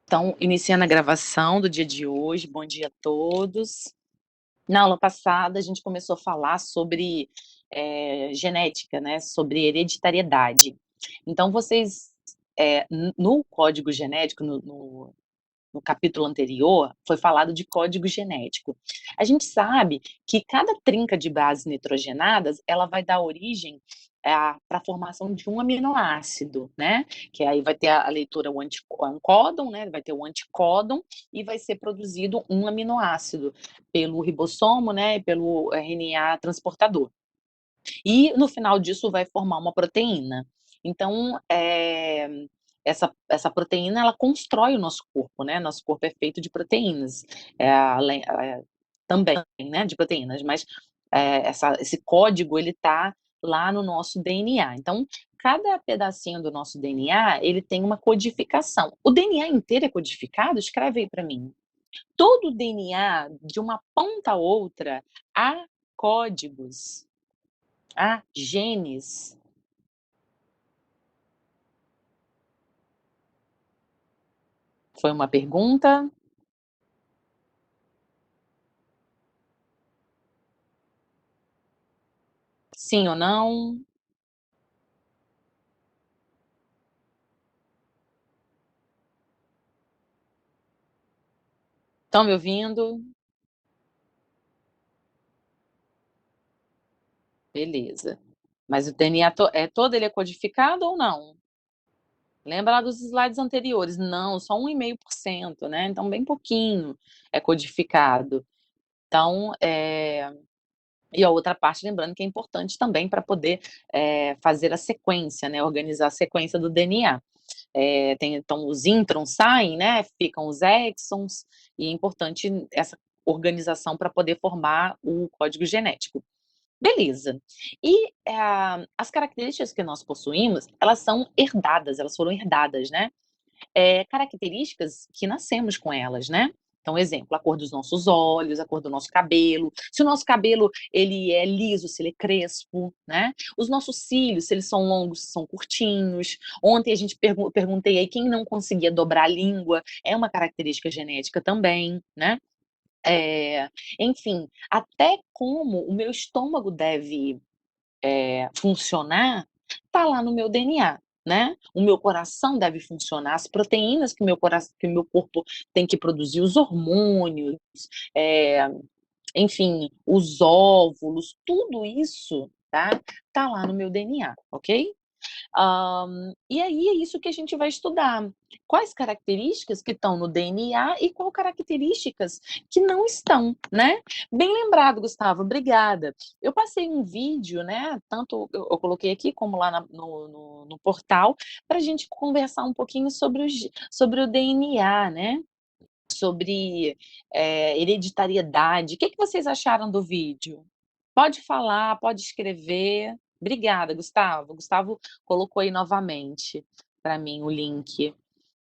Então, iniciando a gravação do dia de hoje, bom dia a todos. Na aula passada, a gente começou a falar sobre genética, né? Sobre hereditariedade. Então, vocês, no código genético, no capítulo anterior, foi falado de código genético. A gente sabe que cada trinca de bases nitrogenadas, ela vai dar origem para a formação de um aminoácido, né? Que aí vai ter a leitura, o códon, né? Vai ter o anticódon e vai ser produzido um aminoácido pelo ribossomo, né? E pelo RNA transportador. E no final disso vai formar uma proteína. Então, essa proteína ela constrói o nosso corpo, né? Nosso corpo é feito de proteínas, também, né? De proteínas, mas esse código ele está lá no nosso DNA. Então, cada pedacinho do nosso DNA ele tem uma codificação. O DNA inteiro é codificado? Escreve aí para mim. Todo o DNA, de uma ponta a outra, há códigos. Ah, genes. Foi uma pergunta? Sim ou não? Estão me ouvindo? Beleza. Mas o DNA todo ele é codificado ou não? Lembra lá dos slides anteriores? Não, só 1,5%, né, então bem pouquinho é codificado. Então, e a outra parte, lembrando que é importante também para poder, fazer a sequência, né, organizar a sequência do DNA. Então os introns saem, né, ficam os exons, e é importante essa organização para poder formar o código genético. Beleza. E as características que nós possuímos, elas são herdadas, elas foram herdadas, né? Características que nascemos com elas, né? Então, exemplo, a cor dos nossos olhos, a cor do nosso cabelo, se o nosso cabelo ele é liso, se ele é crespo, né? Os nossos cílios, se eles são longos, se são curtinhos. Ontem a gente perguntei aí quem não conseguia dobrar a língua, é uma característica genética também, né? Enfim, até como o meu estômago deve funcionar, tá lá no meu DNA, né? O meu coração deve funcionar, as proteínas que o meu corpo tem que produzir, os hormônios, é, enfim, os óvulos, tudo isso, tá lá no meu DNA, ok? E aí é isso que a gente vai estudar. Quais características que estão no DNA e qual características que não estão, né? Bem lembrado, Gustavo, obrigada. Eu passei um vídeo, né? Tanto eu coloquei aqui como lá no portal, para a gente conversar um pouquinho sobre o DNA, né? Sobre hereditariedade. O que vocês acharam do vídeo? Pode falar, pode escrever. Obrigada, Gustavo. Gustavo colocou aí novamente para mim o link,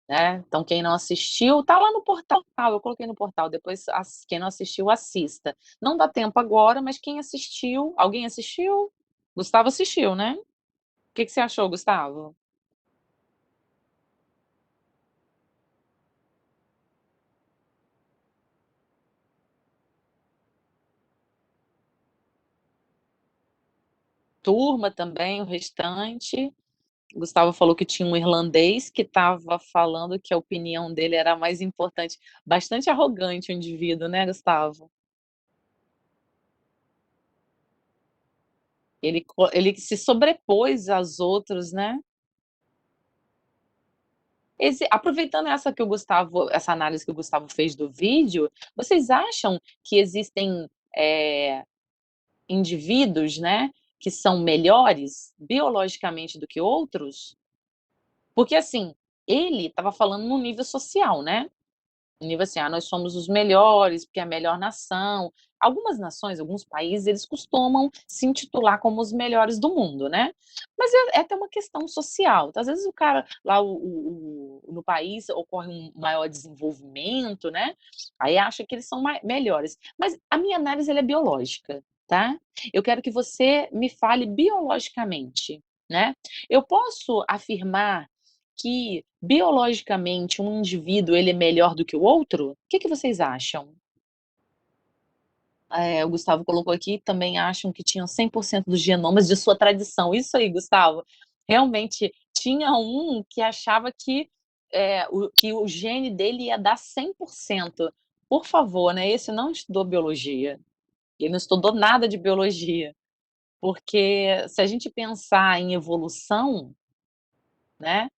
né? Então, quem não assistiu, tá lá no portal. Eu coloquei no portal. Depois, quem não assistiu, assista. Não dá tempo agora, mas quem assistiu, alguém assistiu? Gustavo assistiu, né? O que você achou, Gustavo? Turma também, o restante. O Gustavo falou que tinha um irlandês que estava falando que a opinião dele era a mais importante. Bastante arrogante o indivíduo, né, Gustavo? Ele se sobrepôs aos outros, né? Aproveitando essa análise que o Gustavo fez do vídeo, vocês acham que existem indivíduos, né, que são melhores biologicamente do que outros? Porque assim, ele estava falando no nível social, né? No nível assim, nós somos os melhores, porque é a melhor nação. Algumas nações, alguns países, eles costumam se intitular como os melhores do mundo, né? Mas é até uma questão social. Então, às vezes o cara lá no país ocorre um maior desenvolvimento, né? Aí acha que eles são melhores. Mas a minha análise ela é biológica, tá? Eu quero que você me fale biologicamente, né? Eu posso afirmar que biologicamente um indivíduo ele é melhor do que o outro? O que vocês acham? O Gustavo colocou aqui, também acham que tinham 100% dos genomas de sua tradição. Isso aí, Gustavo. Realmente, tinha um que achava que o gene dele ia dar 100%. Por favor, né, esse não estudou biologia, ele não estudou nada de biologia, porque se a gente pensar em evolução, né,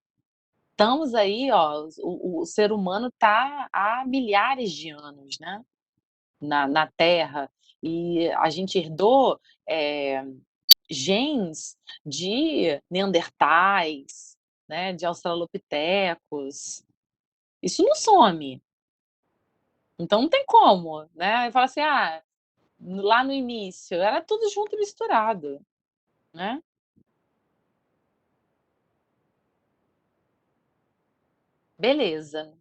estamos aí, ó, o ser humano está há milhares de anos, né, na Terra, e a gente herdou, eh, genes de neandertais, né, de australopitecos. Isso não some, então não tem como, né, fala assim: "Ah, lá no início era tudo junto e misturado", né. Beleza.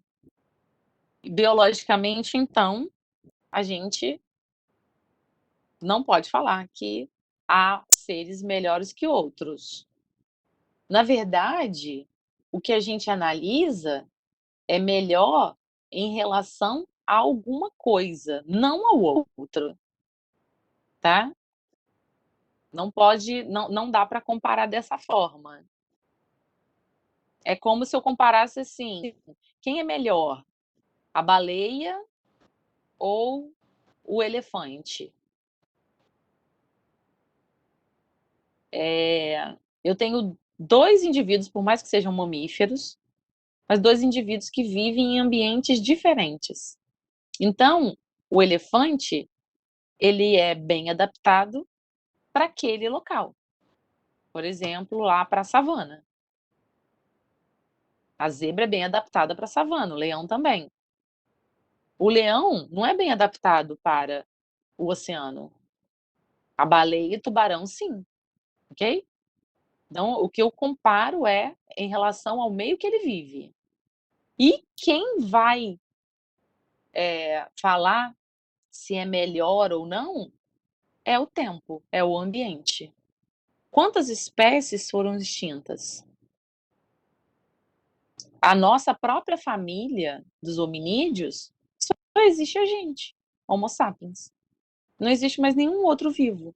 Biologicamente, então, a gente não pode falar que há seres melhores que outros. Na verdade, o que a gente analisa é melhor em relação a alguma coisa, não ao outro, tá? Não dá para comparar dessa forma. É como se eu comparasse assim: quem é melhor, a baleia ou o elefante? Eu tenho 2 indivíduos, por mais que sejam mamíferos, mas 2 indivíduos que vivem em ambientes diferentes. Então, o elefante, ele é bem adaptado para aquele local. Por exemplo, lá para a savana. A zebra é bem adaptada para a savana, o leão também. O leão não é bem adaptado para o oceano. A baleia e o tubarão, sim, ok? Então, o que eu comparo é em relação ao meio que ele vive. E quem vai, falar se é melhor ou não, é o tempo, é o ambiente. Quantas espécies foram extintas? A nossa própria família dos hominídeos, só existe a gente, Homo sapiens. Não existe mais nenhum outro vivo.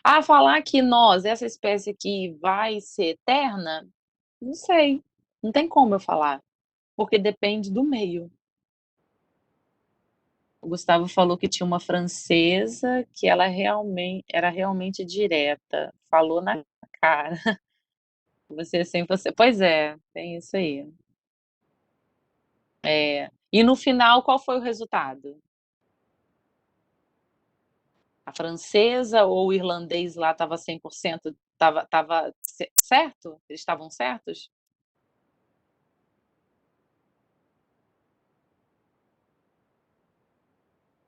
Ah, falar que nós, essa espécie aqui, vai ser eterna, não sei, não tem como eu falar, porque depende do meio. O Gustavo falou que tinha uma francesa que ela era realmente direta, falou na cara. Você sem você pois é, tem isso aí. É. E no final qual foi o resultado? A francesa ou o irlandês lá estava 100%, estava certo? Eles estavam certos?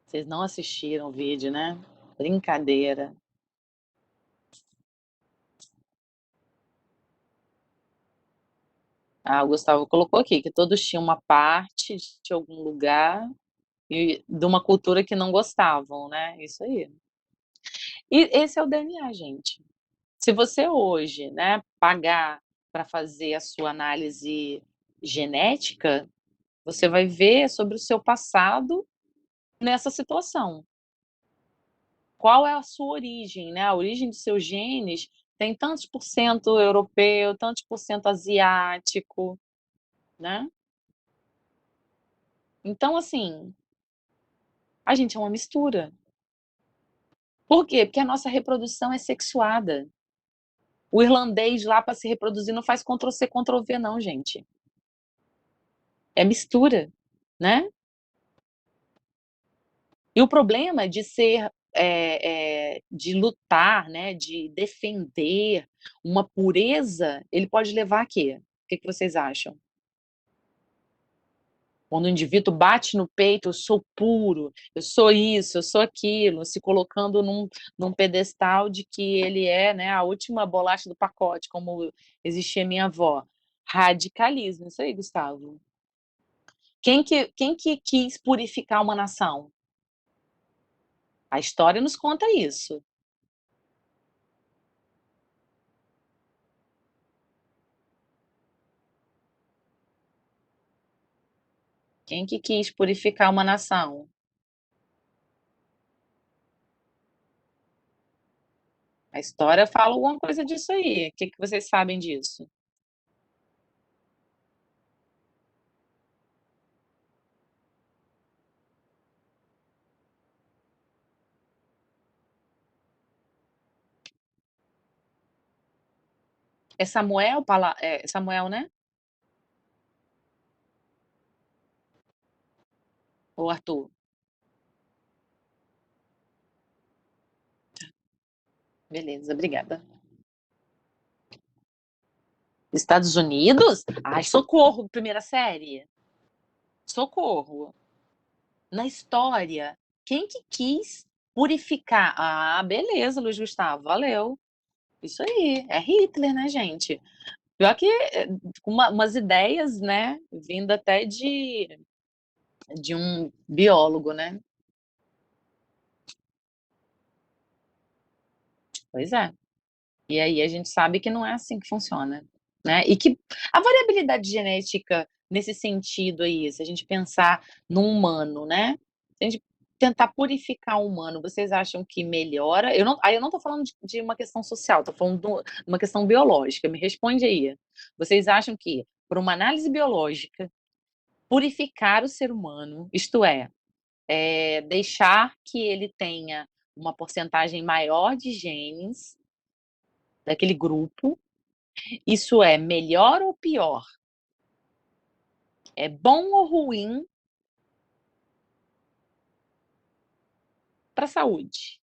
Vocês não assistiram o vídeo, né? Brincadeira. Ah, o Gustavo colocou aqui que todos tinham uma parte de algum lugar e de uma cultura que não gostavam, né, isso aí. E esse é o DNA, gente. Se você hoje, né, pagar para fazer a sua análise genética, você vai ver sobre o seu passado nessa situação. Qual é a sua origem, né, a origem dos seus genes tem tantos por cento europeu, tantos por cento asiático, né. Então, assim, a gente é uma mistura. Por quê? Porque a nossa reprodução é sexuada. O irlandês lá para se reproduzir não faz Ctrl C, Ctrl V não, gente. É mistura, né. E o problema de ser, de lutar, né, de defender uma pureza, ele pode levar a quê? O que vocês acham? Quando o indivíduo bate no peito: "Eu sou puro, eu sou isso, eu sou aquilo", se colocando num pedestal de que ele é, né, a última bolacha do pacote, como existia minha avó. Radicalismo, isso aí, Gustavo. Quem que quis purificar uma nação? A história nos conta isso. Quem que quis purificar uma nação? A história fala alguma coisa disso aí. O que que vocês sabem disso? É Samuel, é Samuel, né? Ou Arthur? Beleza, obrigada. Estados Unidos? Ai, socorro, primeira série. Socorro. Na história, quem que quis purificar? Ah, beleza, Luiz Gustavo, valeu. Isso aí, é Hitler, né, gente? Pior que com umas ideias, né, vindo até de um biólogo, né? Pois é. E aí a gente sabe que não é assim que funciona, né? E que a variabilidade genética nesse sentido aí, se a gente pensar no humano, né? Se a gente tentar purificar o humano, vocês acham que melhora? Eu não tô falando de uma questão social, tô falando de uma questão biológica. Me responde aí. Vocês acham que, por uma análise biológica, purificar o ser humano, isto é deixar que ele tenha uma porcentagem maior de genes daquele grupo, isso é melhor ou pior? É bom ou ruim para a saúde?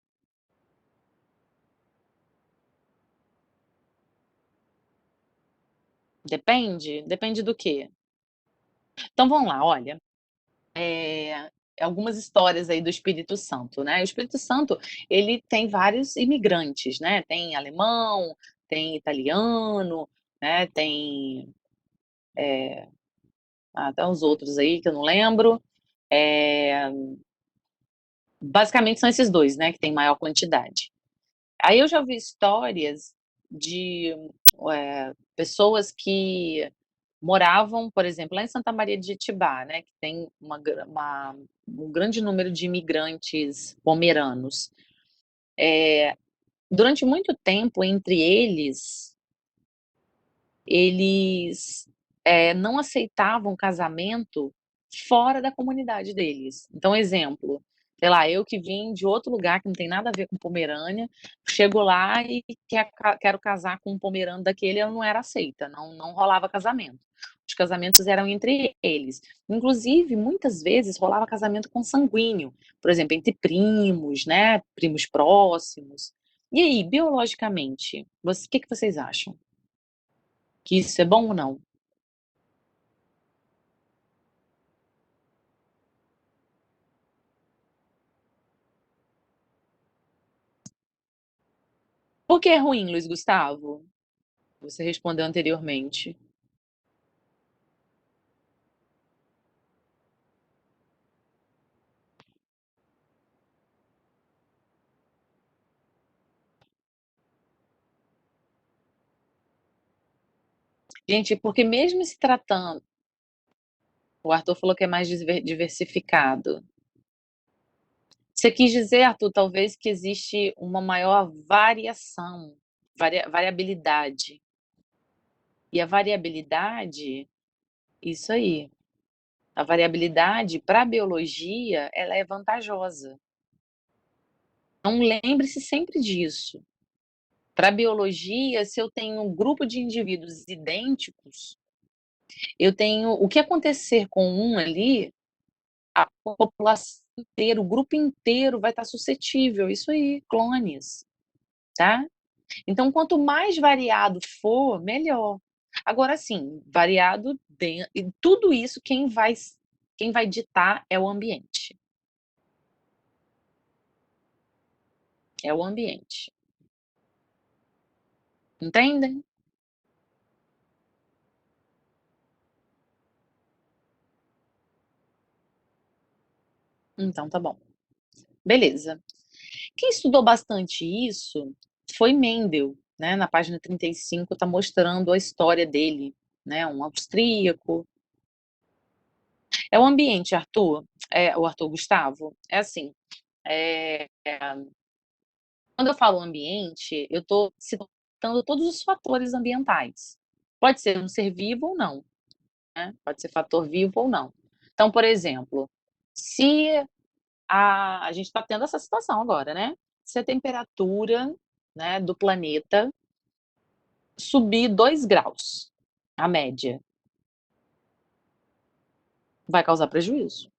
Depende? Depende do quê? Então vamos lá, olha, algumas histórias aí do Espírito Santo, né? O Espírito Santo, ele tem vários imigrantes, né? Tem alemão, tem italiano, né? Tem até uns outros aí que eu não lembro. É, basicamente são esses dois, né? Que tem maior quantidade. Aí eu já ouvi histórias de pessoas que moravam, por exemplo, lá em Santa Maria de Itibá, né, que tem um grande número de imigrantes pomeranos. Durante muito tempo, entre eles não aceitavam casamento fora da comunidade deles. Então, exemplo, sei lá, eu que vim de outro lugar que não tem nada a ver com Pomerânia, chego lá e quero casar com um pomerano daquele, eu não era aceita, não rolava casamento. Os casamentos eram entre eles. Inclusive, muitas vezes rolava casamento consanguíneo, por exemplo, entre primos, né? Primos próximos. E aí, biologicamente, o que que vocês acham? Que isso é bom ou não? Por que é ruim, Luiz Gustavo? Você respondeu anteriormente. Gente, porque mesmo se tratando, o Arthur falou que é mais diversificado. Você quis dizer, Arthur, talvez que existe uma maior variação, variabilidade. E a variabilidade, isso aí, a variabilidade para a biologia, ela é vantajosa. Então lembre-se sempre disso. Para a biologia, se eu tenho um grupo de indivíduos idênticos, eu tenho o que acontecer com um ali, a população inteira, o grupo inteiro vai estar suscetível. Isso aí, clones, tá? Então, quanto mais variado for, melhor. Agora sim, variado e tudo isso quem vai ditar é o ambiente. É o ambiente. Entendem? Então tá bom. Beleza. Quem estudou bastante isso foi Mendel, né? Na página 35 está mostrando a história dele, né? Um austríaco. É o ambiente, Arthur, o Arthur, Gustavo, é assim, eh, quando eu falo ambiente, eu estou citando todos os fatores ambientais. Pode ser um ser vivo ou não, né, pode ser fator vivo ou não. Então, por exemplo, se a gente está tendo essa situação agora, né, se a temperatura, né, do planeta subir 2 graus, a média, vai causar prejuízo.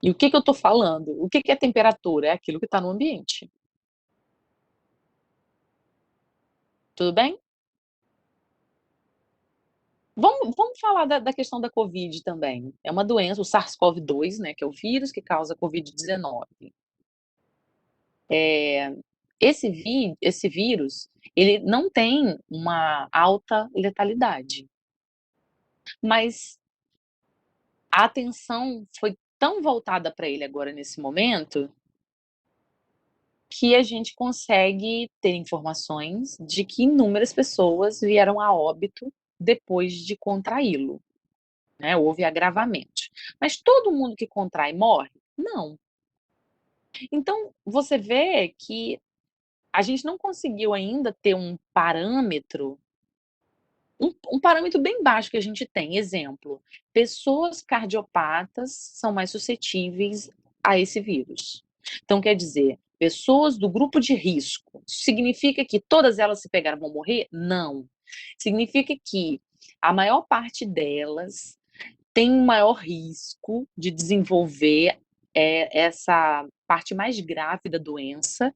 E o que que eu estou falando? O que que é temperatura? É aquilo que está no ambiente. Tudo bem? Vamos falar da questão da Covid também. É uma doença, o SARS-CoV-2, né, que é o vírus que causa a Covid-19. Esse vírus, ele não tem uma alta letalidade, mas a atenção foi tão voltada para ele agora nesse momento, que a gente consegue ter informações de que inúmeras pessoas vieram a óbito depois de contraí-lo, né, houve agravamentos. Mas todo mundo que contrai morre? Não. Então, você vê que a gente não conseguiu ainda ter um parâmetro bem baixo que a gente tem. Exemplo, pessoas cardiopatas são mais suscetíveis a esse vírus. Então, quer dizer, pessoas do grupo de risco, significa que todas elas se pegarem vão morrer? Não. Significa que a maior parte delas tem um maior risco de desenvolver, essa parte mais grave da doença,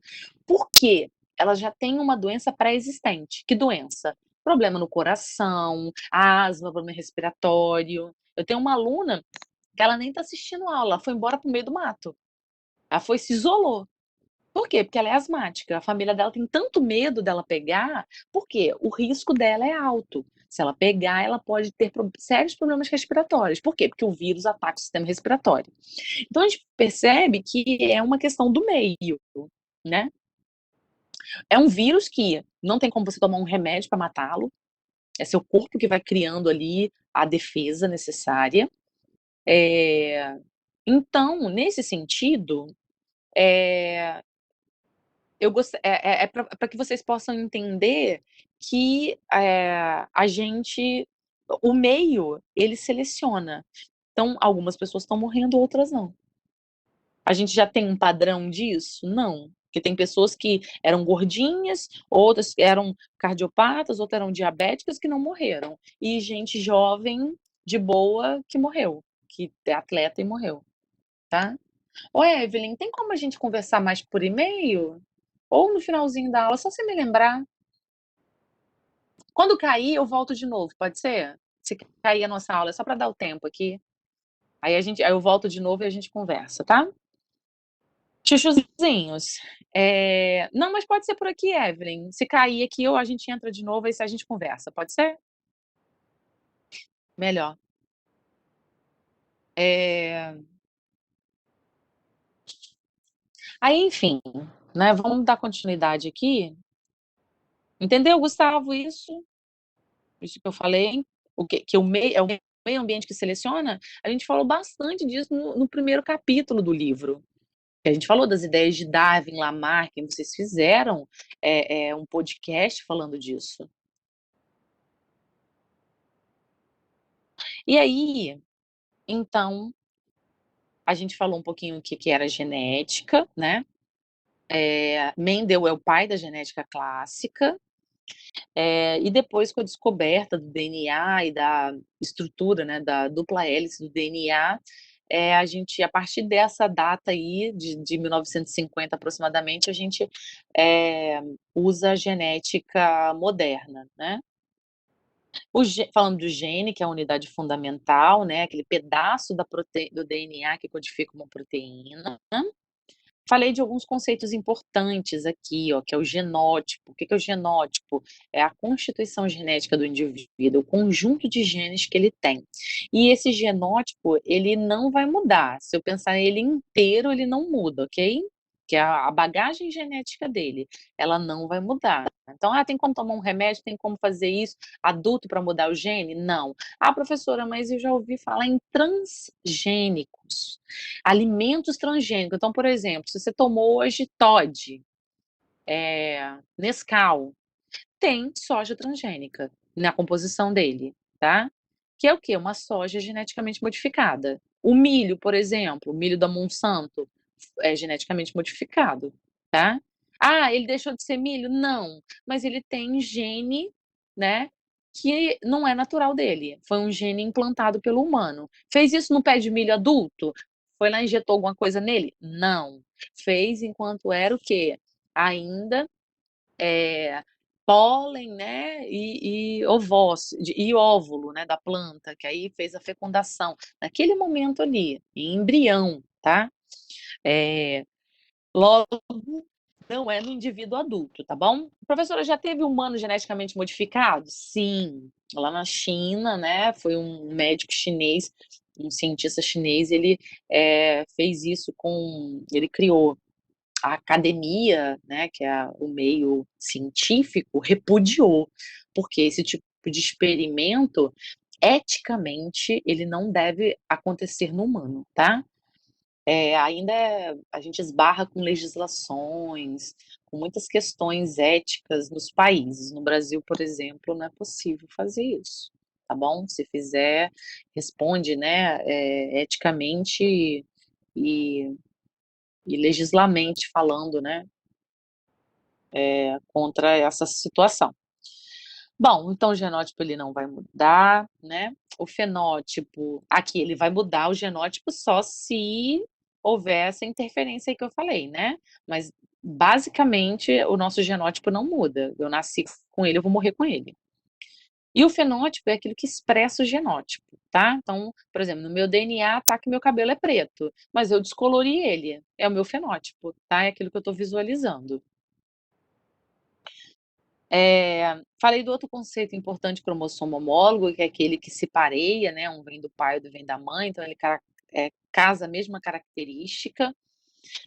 porque ela já tem uma doença pré-existente. Que doença? Problema no coração, asma, problema respiratório. Eu tenho uma aluna que ela nem está assistindo aula, ela foi embora para o meio do mato. Ela foi se isolou. Por quê? Porque ela é asmática, a família dela tem tanto medo dela pegar, porque o risco dela é alto. Se ela pegar, ela pode ter sérios problemas respiratórios. Por quê? Porque o vírus ataca o sistema respiratório. Então a gente percebe que é uma questão do meio, né? É um vírus que não tem como você tomar um remédio para matá-lo, é seu corpo que vai criando ali a defesa necessária. É... Então, nesse sentido, é, para que vocês possam entender que a gente, o meio, ele seleciona. Então, algumas pessoas estão morrendo, outras não. A gente já tem um padrão disso? Não. Porque tem pessoas que eram gordinhas, outras que eram cardiopatas, outras eram diabéticas que não morreram. E gente jovem, de boa, que morreu, que é atleta e morreu, tá? Ô, Evelyn, tem como a gente conversar mais por e-mail? Ou no finalzinho da aula, só você me lembrar. Quando cair, eu volto de novo, pode ser? Se cair a nossa aula, é só para dar o tempo aqui. Aí eu volto de novo e a gente conversa, tá? Chuchuzinhos. Não, mas pode ser por aqui, Evelyn. Se cair aqui, ou a gente entra de novo, aí a gente conversa, pode ser? Melhor. É... Aí, enfim, né? Vamos dar continuidade aqui. Entendeu, Gustavo, isso? Isso que eu falei? Que é o meio ambiente que seleciona? A gente falou bastante disso no primeiro capítulo do livro. A gente falou das ideias de Darwin, Lamarck, vocês fizeram um podcast falando disso. E aí, então, a gente falou um pouquinho o que, que era genética, né? Mendel é o pai da genética clássica, e depois com a descoberta do DNA e da estrutura, né, da dupla hélice do DNA, a gente, a partir dessa data aí, de 1950 aproximadamente, a gente usa a genética moderna, né? Falando do gene, que é a unidade fundamental, né, aquele pedaço do DNA que codifica uma proteína. Falei de alguns conceitos importantes aqui, ó, que é o genótipo. O que que é o genótipo? É a constituição genética do indivíduo, o conjunto de genes que ele tem. E esse genótipo, ele não vai mudar. Se eu pensar nele inteiro, ele não muda, ok? porque a bagagem genética dele, ela não vai mudar. Então: "Ah, tem como tomar um remédio, tem como fazer isso, adulto para mudar o gene?" Não. "Ah, professora, mas eu já ouvi falar em transgênicos, alimentos transgênicos." Então, por exemplo, se você tomou hoje Toddy, Nescau, tem soja transgênica na composição dele, tá. Que é o quê? Uma soja geneticamente modificada. O milho, por exemplo, o milho da Monsanto, é geneticamente modificado, tá. Ah, ele deixou de ser milho? Não, mas ele tem gene, né, que não é natural dele, foi um gene implantado pelo humano. Fez isso no pé de milho adulto? Foi lá e injetou alguma coisa nele? Não. Fez enquanto era o quê? Ainda eh, pólen, né, e e óvulo, né, da planta, que aí fez a fecundação, naquele momento ali, em embrião, tá. Eh, Logo, não é no indivíduo adulto, tá bom. Professora, já teve humano geneticamente modificado? Sim, lá na China, né, foi um médico chinês, um cientista chinês, ele, fez isso ele criou a academia, né, que é o meio científico, repudiou, porque esse tipo de experimento, eticamente, ele não deve acontecer no humano, tá. Ainda a gente esbarra com legislações, com muitas questões éticas nos países. No Brasil, por exemplo, não é possível fazer isso, tá bom. Se fizer, responde, né, eticamente e legislamente falando, né, contra essa situação. Bom, então o genótipo ele não vai mudar, né, o fenótipo aqui ele vai mudar o genótipo só se houver essa interferência aí que eu falei, né, mas basicamente o nosso genótipo não muda, eu nasci com ele, eu vou morrer com ele. E o fenótipo é aquilo que expressa o genótipo, tá, então, por exemplo, no meu DNA tá que meu cabelo é preto, mas eu descolori ele, é o meu fenótipo, tá, é aquilo que eu estou visualizando. Falei do outro conceito importante, cromossomo homólogo, que é aquele que se pareia, né, um vem do pai, outro vem da mãe, então ele casa a mesma característica.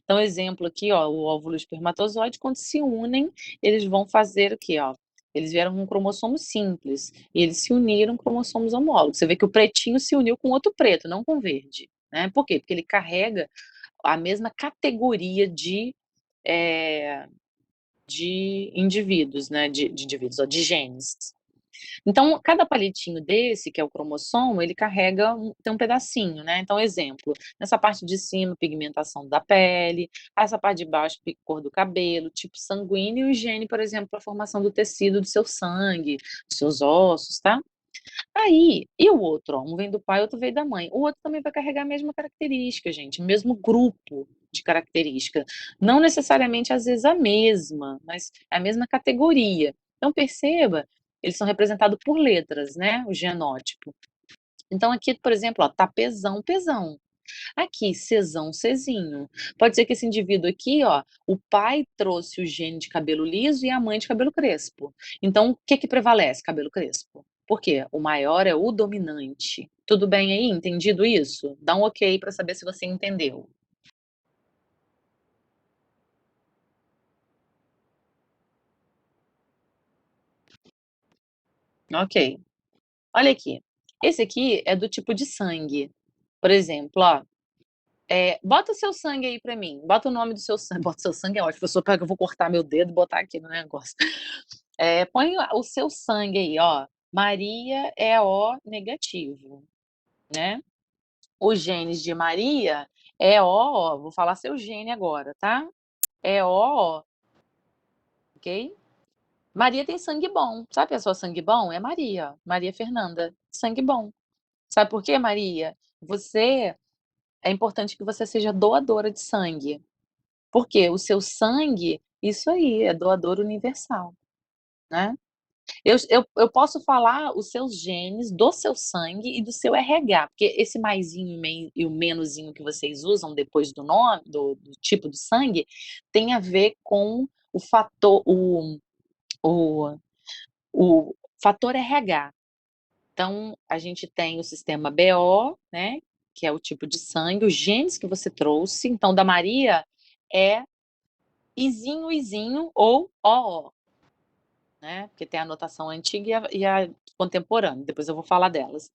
Então exemplo aqui, ó, o óvulo e o espermatozoide quando se unem, eles vão fazer o quê, ó, eles vieram com um cromossomo simples, e eles se uniram cromossomos homólogos. Você vê que o pretinho se uniu com outro preto, não com o verde, né. Por quê? Porque ele carrega a mesma categoria eh, de indivíduos, né, de indivíduos, ó, de genes. Então, cada palitinho desse, que é o cromossomo, ele carrega tem um pedacinho, né. Então, exemplo, nessa parte de cima, pigmentação da pele, essa parte de baixo, cor do cabelo, tipo sanguíneo e gene, por exemplo, para a formação do tecido do seu sangue, dos seus ossos, tá. Aí, e o outro, ó, um vem do pai, outro veio da mãe. O outro também vai carregar a mesma característica, gente, o mesmo grupo de característica. Não necessariamente, às vezes, a mesma, mas é a mesma categoria. Então perceba, eles são representados por letras, né, o genótipo. Então aqui, por exemplo, ó, tá pesão, pesão. Aqui, cesão, cesinho. Pode ser que esse indivíduo aqui, ó, o pai trouxe o gene de cabelo liso e a mãe de cabelo crespo. Então, o que que prevalece? Cabelo crespo. Por quê? O maior é o dominante. Tudo bem aí? Entendido isso? Dá um ok para saber se você entendeu. Ok. Olha aqui. Esse aqui é do tipo de sangue. Por exemplo, ó, bota o seu sangue aí pra mim, bota o nome do seu sangue, bota o seu sangue é ótimo, a pessoa pega, eu vou cortar meu dedo e botar aqui no negócio. Põe o seu sangue aí, ó, Maria é O negativo, né. Os genes de Maria é O, vou falar seu gene agora, tá. É O, ok. Maria tem sangue bom, sabe a pessoa sangue bom? É Maria, Maria Fernanda, sangue bom. Sabe por quê, Maria? Você é importante que você seja doadora de sangue. Porque o seu sangue, isso aí, é doador universal, né. Eu posso falar os seus genes, do seu sangue e do seu RH, porque esse maisinho e o menosinho que vocês usam depois do nome do tipo do sangue, tem a ver com o fator o o fator RH. Então, a gente tem o sistema BO, né, que é o tipo de sangue, os genes que você trouxe, então da Maria é Izinho, izinho ou ó, né, porque tem a notação antiga e a contemporânea, depois eu vou falar delas.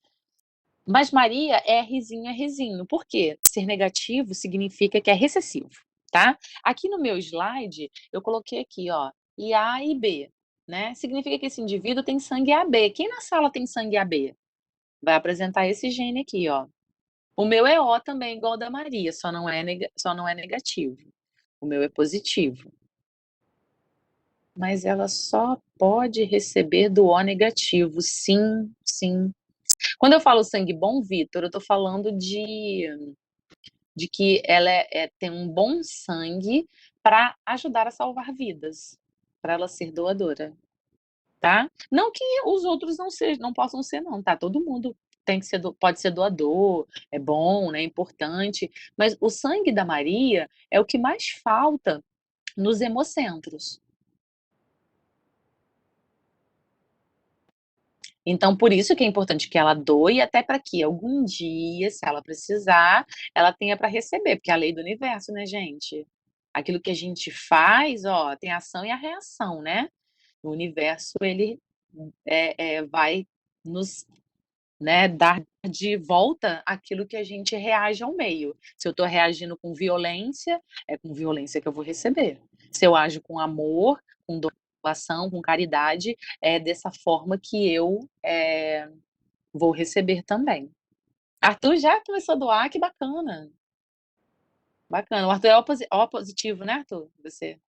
Mas Maria é risinho, é risinho. Por quê? Ser negativo significa que é recessivo, tá? Aqui no meu slide, eu coloquei aqui, ó, IA e B, né? Significa que esse indivíduo tem sangue AB. Quem na sala tem sangue AB? Vai apresentar esse gene aqui, ó. O meu é O também, igual ao da Maria, só não é negativo. O meu é positivo. Mas ela só pode receber do O negativo. Sim, sim. Quando eu falo sangue bom, Vitor, eu tô falando de que ela tem um bom sangue para ajudar a salvar vidas, para ela ser doadora, tá? Não que os outros não possam ser não, tá? Todo mundo tem que ser pode ser doador, é bom, né, é importante, mas o sangue da Maria é o que mais falta nos hemocentros. Então, por isso que é importante que ela doe, até para que algum dia, se ela precisar, ela tenha para receber, porque é a lei do universo, né, gente? Aquilo que a gente faz, ó, tem a ação e a reação, né? O universo, ele vai nos, né, dar de volta aquilo que a gente reage ao meio. Se eu estou reagindo com violência, é com violência que eu vou receber. Se eu ajo com amor, com doação, com caridade, é dessa forma que eu vou receber também. Arthur já começou a doar, que bacana. Bacana. O Arthur é O positivo, né, Arthur? Você.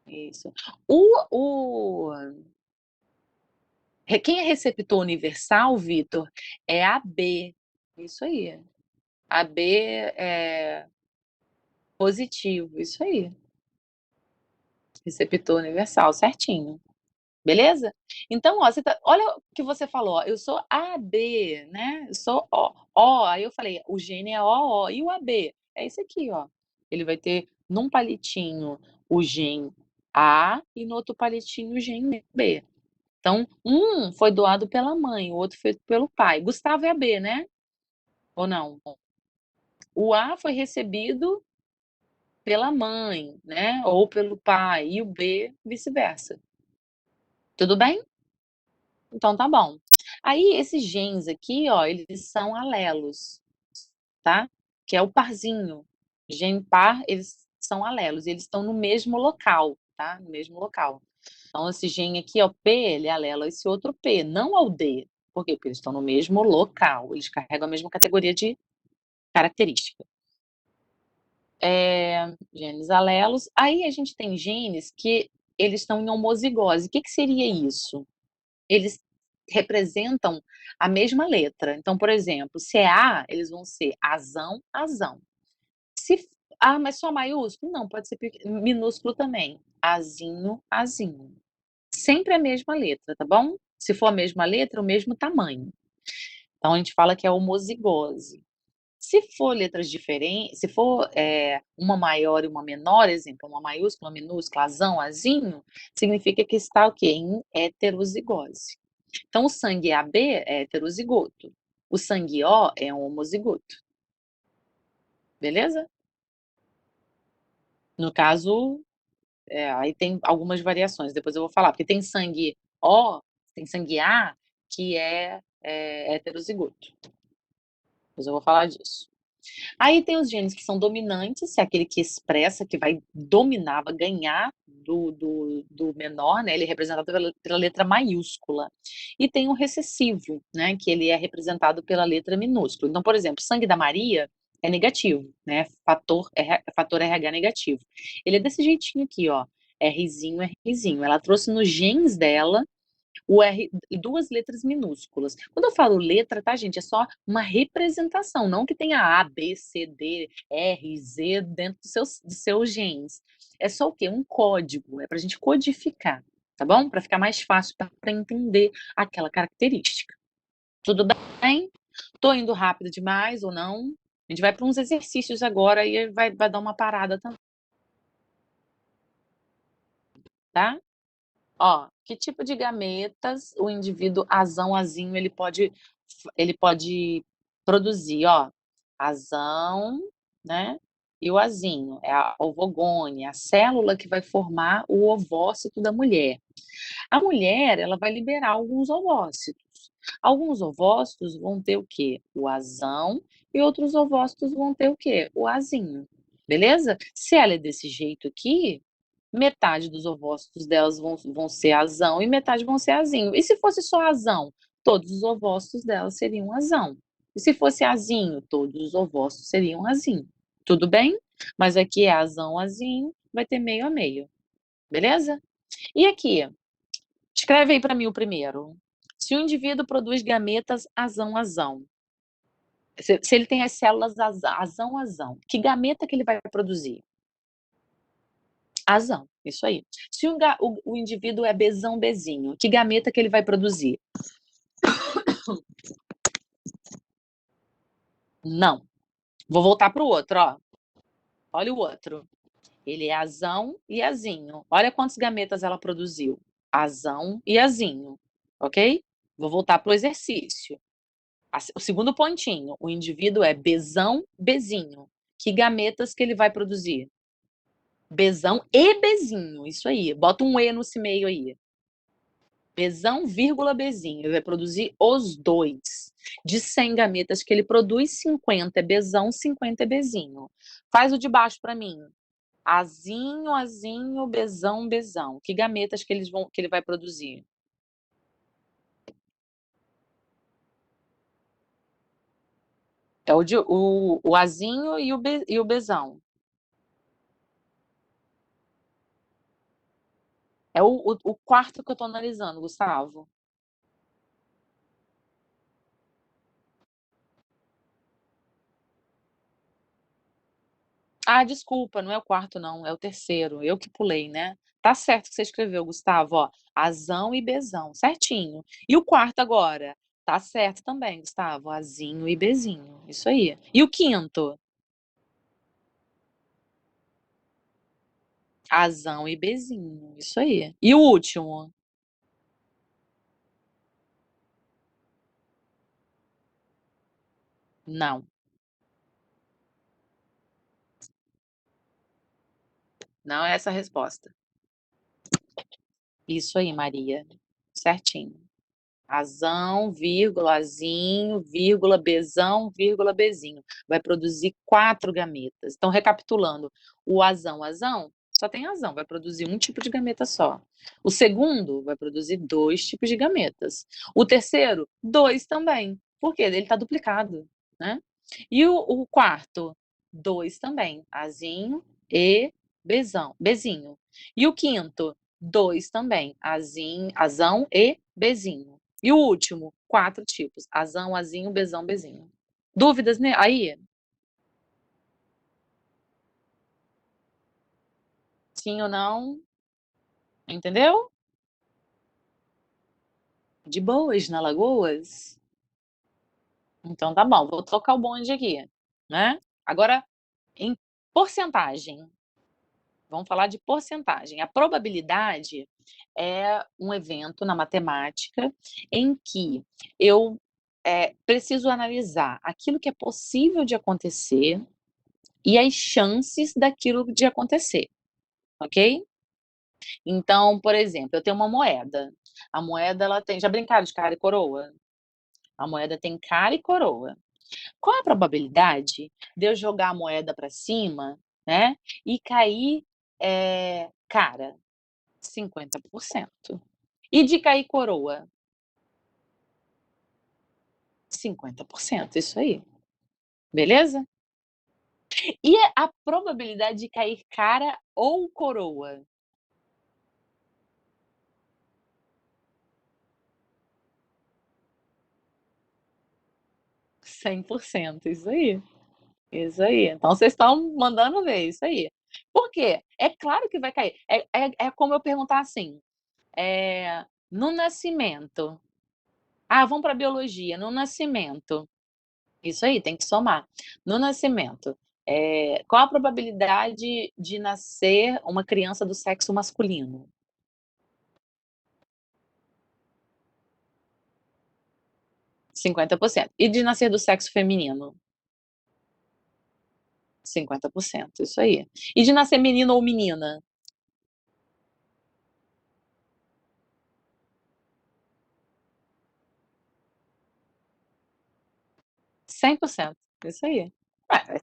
Isso. O, quem é receptor universal, Vitor, é a B. Isso aí. A B é positivo, isso aí. Receptor universal, certinho. Beleza? Então, ó, olha o que você falou, ó, eu sou AB, né? Eu sou O. Aí eu falei, o gene é O. E o AB? É esse aqui, ó. Ele vai ter num palitinho o gene A e no outro palitinho o gene B. Então, um foi doado pela mãe, o outro foi pelo pai. Gustavo é AB, né? Ou não? O A foi recebido pela mãe, né? Ou pelo pai, e o B vice-versa. Tudo bem? Então tá bom. Aí esses genes aqui, ó, eles são alelos, tá? Que é o parzinho. Gene par, eles são alelos, eles estão no mesmo local, tá? No mesmo local. Então esse gene aqui, ó, P, ele é alelo a esse outro P, não ao D. Por quê? Porque eles estão no mesmo local, eles carregam a mesma categoria de característica. Genes alelos. Aí a gente tem genes que eles estão em homozigose. O que que seria isso? Eles representam a mesma letra. Então, por exemplo, se é A, eles vão ser azão, azão. Se mas só maiúsculo? Não, pode ser minúsculo também. Azinho, azinho. Sempre a mesma letra, tá bom? Se for a mesma letra, o mesmo tamanho. Então a gente fala que é homozigose. Se for letras diferentes, se for uma maior e uma menor, exemplo, uma maiúscula, uma minúscula, azão, azinho, significa que está o quê? Em heterozigose. Então, o sangue AB é heterozigoto. O sangue O é um homozigoto. Beleza? No caso, aí tem algumas variações, depois eu vou falar, porque tem sangue O, tem sangue A, que é heterozigoto. Depois eu vou falar disso. Aí tem os genes que são dominantes, é aquele que expressa, que vai dominar, vai ganhar do menor, né? Ele é representado pela letra maiúscula. E tem o recessivo, né? Que ele é representado pela letra minúscula. Então, por exemplo, sangue da Maria é negativo, né? Fator RH negativo. Ele é desse jeitinho aqui, ó. Rzinho, Rzinho. Ela trouxe nos genes dela o R e duas letras minúsculas. Quando eu falo letra, tá, gente, é só uma representação, não que tenha A, B, C, D, R, Z dentro dos seus genes. É só o quê? Um código, é para a gente codificar, tá bom? Para ficar mais fácil para entender aquela característica. Tudo bem? Tô indo rápido demais ou não? A gente vai para uns exercícios agora e vai dar uma parada também, tá? Ó, que tipo de gametas o indivíduo azão, azinho, ele pode produzir, ó? Azão, né? e o azinho, é a ovogônia, a célula que vai formar o ovócito da mulher. A mulher, ela vai liberar alguns ovócitos. Alguns ovócitos vão ter o quê? O azão e outros ovócitos vão ter o quê? O azinho, beleza? Se ela é desse jeito aqui, metade dos ovócitos delas vão ser azão e metade vão ser azinho. E se fosse só azão? Todos os ovócitos dela seriam azão. E se fosse azinho? Todos os ovócitos seriam azinho. Tudo bem? Mas aqui é azão, azinho, vai ter meio a meio, beleza? E aqui, escreve aí para mim o primeiro. Se o indivíduo produz gametas azão-azão, se ele tem as células azão-azão, que gameta que ele vai produzir? Azão, isso aí. Se o indivíduo é bezão-bezinho, que gameta que ele vai produzir? Não. Vou voltar para o outro, ó. Olha o outro. Ele é azão e azinho. Olha quantos gametas ela produziu. Azão e azinho, ok? Vou voltar para o exercício. O segundo pontinho, o indivíduo é bezão, bezinho. Que gametas que ele vai produzir? Bezão e bezinho, isso aí. Bota um E nesse meio aí. Bezão, vírgula, bezinho. Ele vai produzir os dois. De 100 gametas que ele produz, 50 é bezão, 50 é bezinho. Faz o de baixo para mim. Azinho, azinho, bezão, bezão. Que gametas que ele vai produzir? É o azinho e o bezão. É o quarto que eu tô analisando, Gustavo. Ah, desculpa, não é o quarto não, é o terceiro, eu que pulei, né. Tá certo que você escreveu, Gustavo, ó, azão e bezão, certinho. E o quarto agora? Tá certo também, Gustavo, azinho e bezinho, isso aí. E o quinto? Azão e bezinho, isso aí. E o último? Não, não é essa a resposta. Isso aí, Maria, certinho. Azão, vírgula, azinho, vírgula, bezão, vírgula, bezinho. Vai produzir 4 gametas. Então, recapitulando, o azão, azão, só tem azão, vai produzir um tipo de gameta só. O segundo vai produzir 2 tipos de gametas. O terceiro, 2 também. Por quê? Ele está duplicado, né? E o quarto, 2 também, azinho e bezão, bezinho. E o quinto, 2 também, azão e bezinho. E o último, 4 tipos: azão, azinho, bezão, bezinho. Dúvidas, né? Aí? Sim ou não? Entendeu? De boas na Lagoas? Então tá bom, vou tocar o bonde aqui, né? Agora, em porcentagem, vamos falar de porcentagem. A probabilidade é um evento na matemática em que eu preciso analisar aquilo que é possível de acontecer e as chances daquilo de acontecer, ok? Então, por exemplo, eu tenho uma moeda. A moeda ela tem. Já brincaram de cara e coroa? A moeda tem cara e coroa. Qual é a probabilidade de eu jogar a moeda para cima, né, e cair, cara? 50%. E de cair coroa? 50%, isso aí. Beleza? E a probabilidade de cair cara ou coroa? 100%, isso aí. Isso aí. Então vocês estão mandando ver, isso aí. Por quê? É claro que vai cair. É como eu perguntar assim, no nascimento, vamos para biologia, no nascimento, isso aí, tem que somar. No nascimento, qual a probabilidade de nascer uma criança do sexo masculino? 50%. E de nascer do sexo feminino? 50%, isso aí. E de nascer menino ou menina? 100%, isso aí.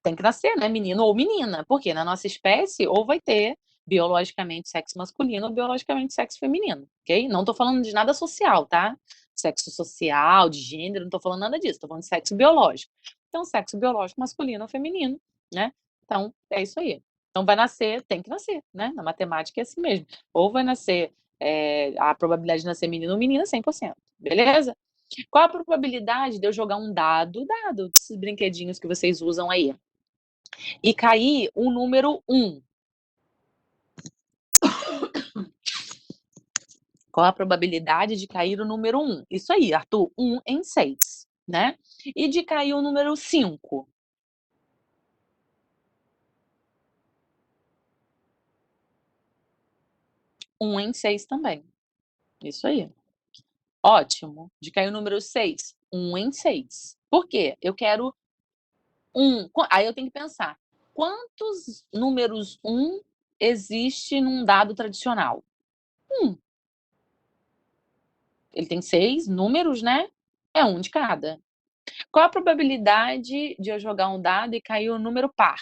Tem que nascer, né, menino ou menina, porque na nossa espécie ou vai ter biologicamente sexo masculino ou biologicamente sexo feminino, ok? Não tô falando de nada social, tá? Sexo social, de gênero, não tô falando nada disso, tô falando de sexo biológico. Então, sexo biológico masculino ou feminino, né? Então, é isso aí. Então vai nascer, tem que nascer, né? Na matemática é assim mesmo. Ou vai nascer, a probabilidade de nascer menino ou menina 100%, beleza? Qual a probabilidade de eu jogar um dado desses brinquedinhos que vocês usam aí, e cair o número 1? Qual a probabilidade de cair o número 1? Isso aí, Arthur, 1 em 6, né? E de cair o número 5? 1 em 6 também. Isso aí. Ótimo. De cair o número 6? 1 em 6. Por quê? Eu quero 1. Aí eu tenho que pensar, quantos números 1 existe num dado tradicional? 1. Ele tem 6 números, né? É um de cada. Qual a probabilidade de eu jogar um dado e cair o número par?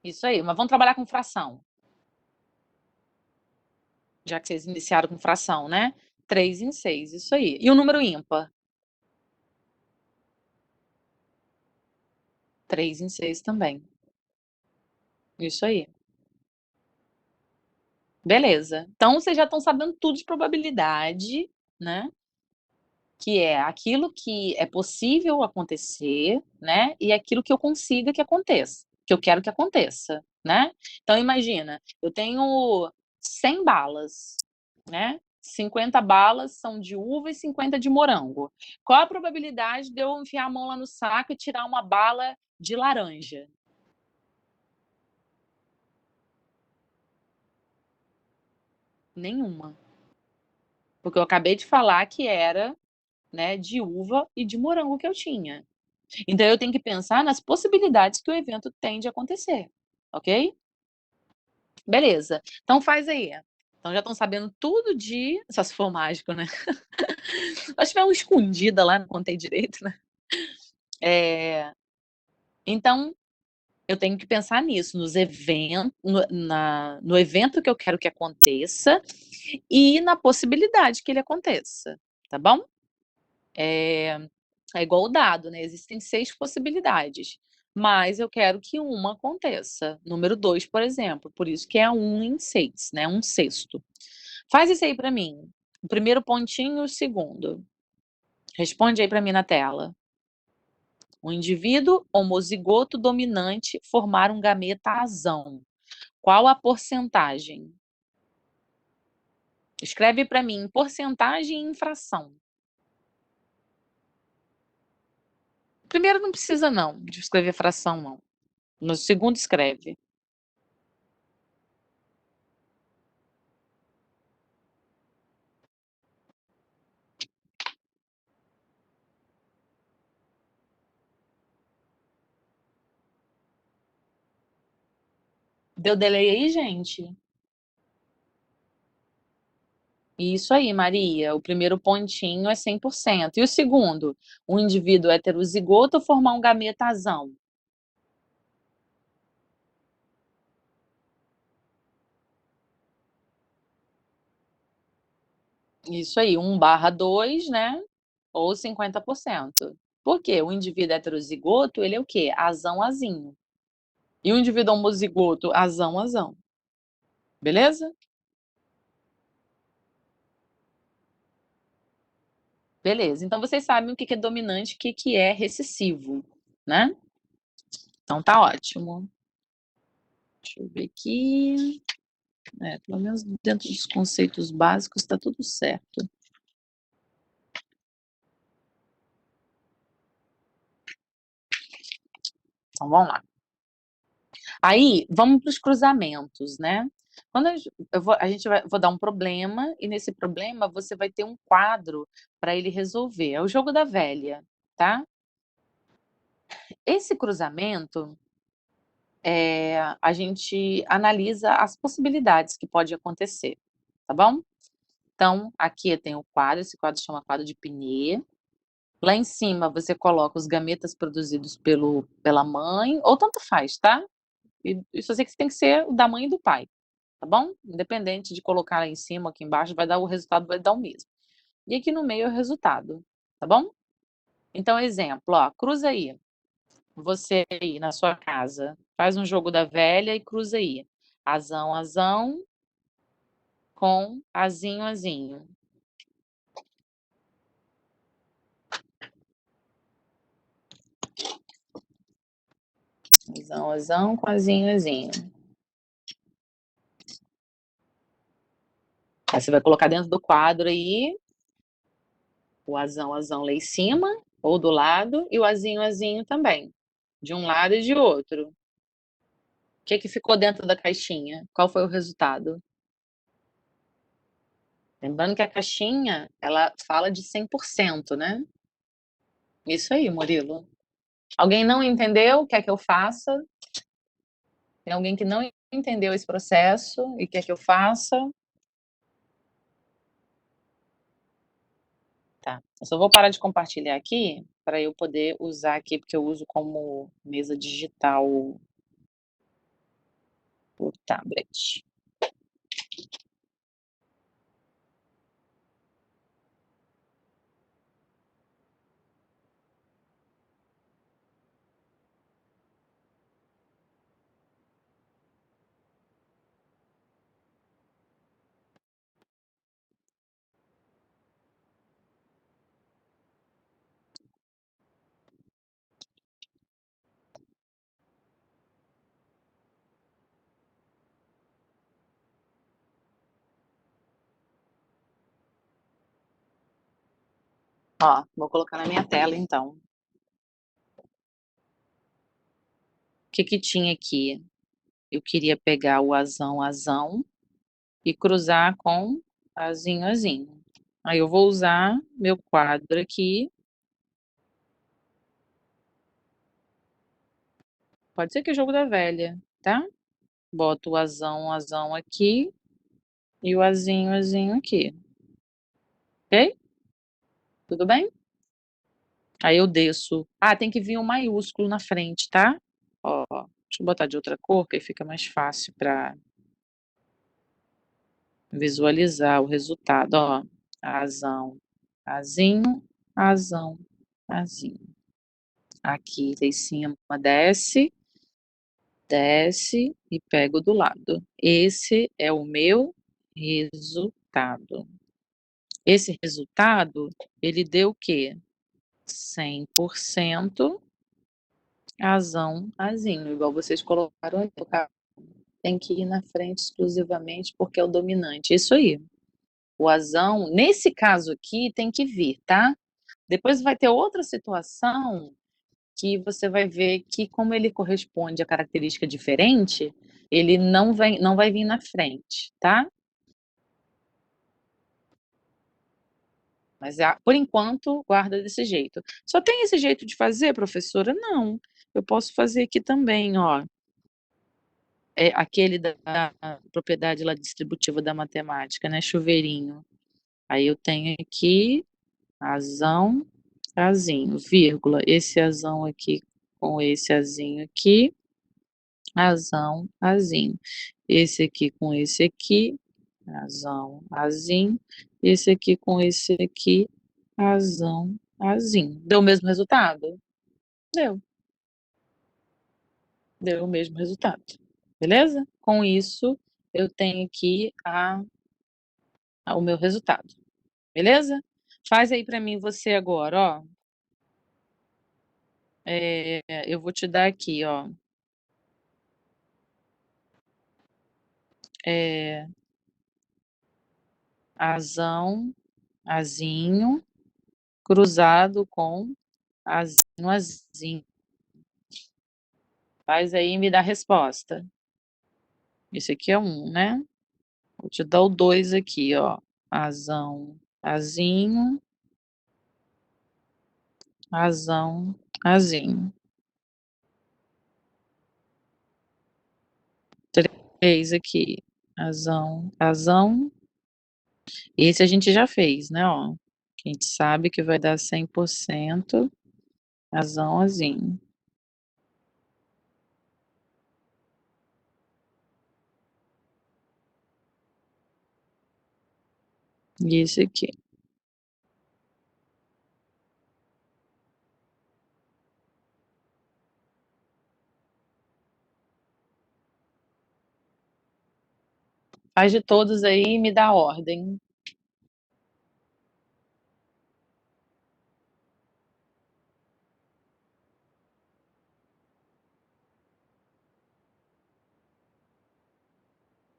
Isso aí, mas vamos trabalhar com fração, já que vocês iniciaram com fração, né? 3 em 6, isso aí. E o número ímpar? 3 em 6 também. Isso aí. Beleza. Então vocês já estão sabendo tudo de probabilidade, né? Que é aquilo que é possível acontecer, né? E aquilo que eu consiga que aconteça, que eu quero que aconteça, né? Então imagina, eu tenho 100 balas, né? 50 balas são de uva e 50 de morango. Qual a probabilidade de eu enfiar a mão lá no saco e tirar uma bala de laranja? Nenhuma. Porque eu acabei de falar que era, né, de uva e de morango que eu tinha. Então eu tenho que pensar nas possibilidades que o evento tem de acontecer, ok? Beleza. Então faz aí. Então já estão sabendo tudo de. Só se for mágico, né? Acho que tiver uma escondida lá, não contei direito, né? Então eu tenho que pensar nisso, nos eventos, no evento que eu quero que aconteça e na possibilidade que ele aconteça, tá bom? É igual o dado, né? Existem 6 possibilidades, mas eu quero que uma aconteça. Número 2, por exemplo, por isso que é 1 em 6, né? 1/6. Faz isso aí para mim. O primeiro pontinho e o segundo. Responde aí para mim na tela. O indivíduo homozigoto dominante formar um gameta azão. Qual a porcentagem? Escreve para mim porcentagem e infração. Primeiro não precisa não, de escrever fração não. No segundo escreve. Deu delay aí, gente? Isso aí, Maria. O primeiro pontinho é 100%. E o segundo? Um indivíduo heterozigoto formar um gametazão. Isso aí, 1/2, né? Ou 50%. Por quê? O indivíduo heterozigoto, ele é o quê? Azão, azinho. E o indivíduo homozigoto, azão, azão. Beleza? Beleza. Então vocês sabem o que é dominante e o que é recessivo, né? Então tá ótimo. Deixa eu ver aqui. Pelo menos dentro dos conceitos básicos tá tudo certo. Então vamos lá. Aí, vamos para os cruzamentos, né? Quando a gente vou dar um problema, e nesse problema você vai ter um quadro para ele resolver. É o jogo da velha, tá? Esse cruzamento, a gente analisa as possibilidades que pode acontecer, tá bom? Então, aqui eu tenho o quadro, esse quadro chama quadro de Pinhet. Lá em cima você coloca os gametas produzidos pela mãe, ou tanto faz, tá? E só sei que tem que ser o da mãe e do pai, tá bom? Independente de colocar lá em cima ou aqui embaixo, vai dar o resultado vai dar o mesmo. E aqui no meio é o resultado, tá bom? Então, exemplo, ó, cruza aí. Você aí na sua casa, faz um jogo da velha e cruza aí. Azão, azão com azinho, azinho. Azão, azão com azinho, azinho. Aí você vai colocar dentro do quadro aí o azão, azão lá em cima ou do lado e o azinho, azinho também, de um lado e de outro. O que ficou dentro da caixinha? Qual foi o resultado? Lembrando que a caixinha, ela fala de 100%, né? Isso aí, Murilo. Alguém não entendeu? Quer que eu faça? Tem alguém que não entendeu esse processo e quer que eu faça? Tá. Eu só vou parar de compartilhar aqui para eu poder usar aqui, porque eu uso como mesa digital o tablet. Ó, vou colocar na minha tela então. O que tinha aqui? Eu queria pegar o azão, azão e cruzar com azinho, azinho. Aí eu vou usar meu quadro aqui. Pode ser que é jogo da velha, tá? Boto o azão, azão aqui e o azinho, azinho aqui. Ok? Tudo bem? Aí eu desço. Ah, tem que vir um maiúsculo na frente, tá? Ó, deixa eu botar de outra cor, que aí fica mais fácil para visualizar o resultado, ó. Azão, azinho, azão, azinho. Aqui em cima desce, desce e pego do lado. Esse é o meu resultado. Esse resultado, ele deu o quê? 100% azão, azinho, igual vocês colocaram aí. Tem que ir na frente exclusivamente porque é o dominante. Isso aí. O azão, nesse caso aqui, tem que vir, tá? Depois vai ter outra situação que você vai ver que, como ele corresponde a característica diferente, ele não vai vir na frente, tá? Mas por enquanto, guarda desse jeito. Só tem esse jeito de fazer, professora? Não. Eu posso fazer aqui também, ó. É aquele da propriedade lá distributiva da matemática, né? Chuveirinho. Aí eu tenho aqui azão, azinho, vírgula. Esse azão aqui com esse azinho aqui, azão, azinho. Esse aqui com esse aqui, azão, azinho. Esse aqui com esse aqui, azão, azinho. Deu o mesmo resultado? Deu. Deu o mesmo resultado. Beleza? Com isso, eu tenho aqui o meu resultado. Beleza? Faz aí para mim você agora, ó. Eu vou te dar aqui, ó. Azão, azinho, cruzado com azinho, azinho. Faz aí e me dá a resposta. Esse aqui é um, né. Vou te dar o 2 aqui, ó. Azão, azinho, azão, azinho. 3 aqui, azão, azão. Esse a gente já fez, né, ó. Que a gente sabe que vai dar 100% azão, azinho. E esse aqui. Faz de todos aí e me dá a ordem.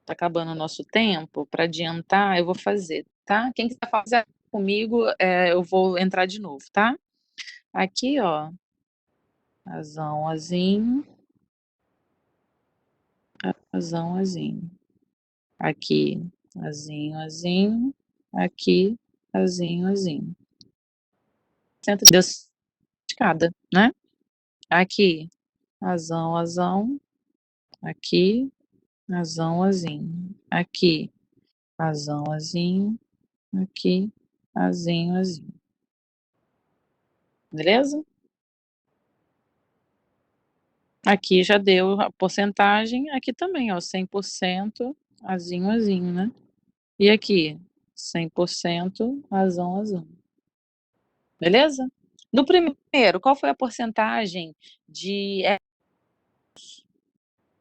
Tá acabando o nosso tempo, para adiantar eu vou fazer, tá. Quem quiser fazer comigo, eu vou entrar de novo, tá. Aqui, ó, azão, azinho, azão, azinho. Aqui, azinho, azinho, aqui, azinho, azinho. Cento deu de cada, né. Aqui, azão, azão, aqui, azão, azinho. Aqui, azão, azinho, aqui, azinho, azinho. Beleza? Aqui já deu a porcentagem, aqui também, ó, 100% azinho, azinho, né. E aqui, 100% azão, azão. Beleza? No primeiro, qual foi a porcentagem de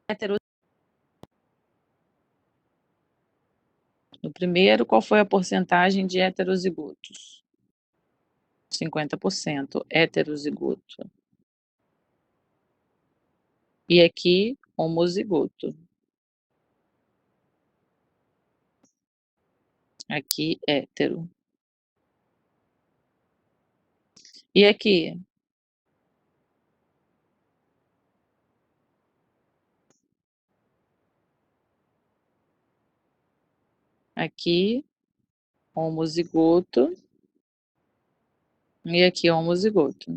héteros no primeiro, qual foi a porcentagem de heterozigotos? 50% heterozigoto. E aqui, homozigoto. Aqui, hétero. E aqui? Aqui, homozigoto. E aqui, homozigoto.